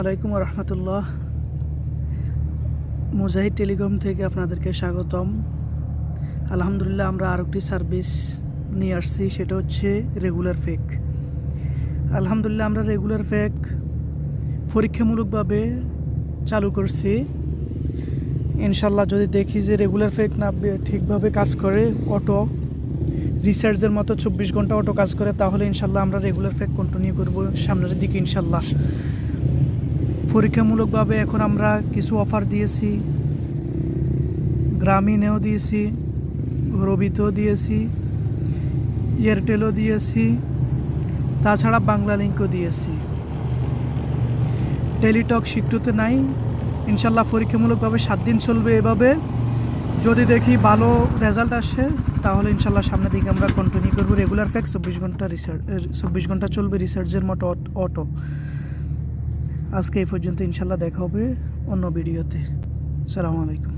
আলাইকুম রহমতুল্লাহ। মুজাহিদ টেলিকম থেকে আপনাদেরকে স্বাগতম। আলহামদুলিল্লাহ, আমরা আরেকটি সার্ভিস নিয়ে আসছি, সেটা হচ্ছে রেগুলার ফেক। আলহামদুলিল্লাহ, আমরা রেগুলার ফেক পরীক্ষামূলকভাবে চালু করছি। ইনশাল্লাহ যদি দেখি যে রেগুলার ফেক না ঠিকভাবে কাজ করে, অটো রিসার্চের মতো 24 ঘন্টা অটো কাজ করে, তাহলে ইনশাল্লাহ আমরা রেগুলার ফেক কন্টিনিউ করব সামনের দিকে ইনশাল্লাহ। পরীক্ষামূলকভাবে এখন আমরা কিছু অফার দিয়েছি, গ্রামীণেও দিয়েছি, রবিতেও দিয়েছি, এয়ারটেলও দিয়েছি, তাছাড়া বাংলা লিঙ্কও দিয়েছি। টেলিটক শিফটতে নাই। ইনশাল্লাহ পরীক্ষামূলকভাবে 7 দিন চলবে এভাবে। যদি দেখি ভালো রেজাল্ট আসে, তাহলে ইনশাল্লাহ সামনের দিকে আমরা কন্টিনিউ করবো রেগুলার ফেক। 24 ঘন্টা চলবে রিসার্চের মতো অটো। আজকে এই পর্যন্ত, ইনশাল্লাহ দেখা হবে অন্য ভিডিওতে। আসসালামু আলাইকুম।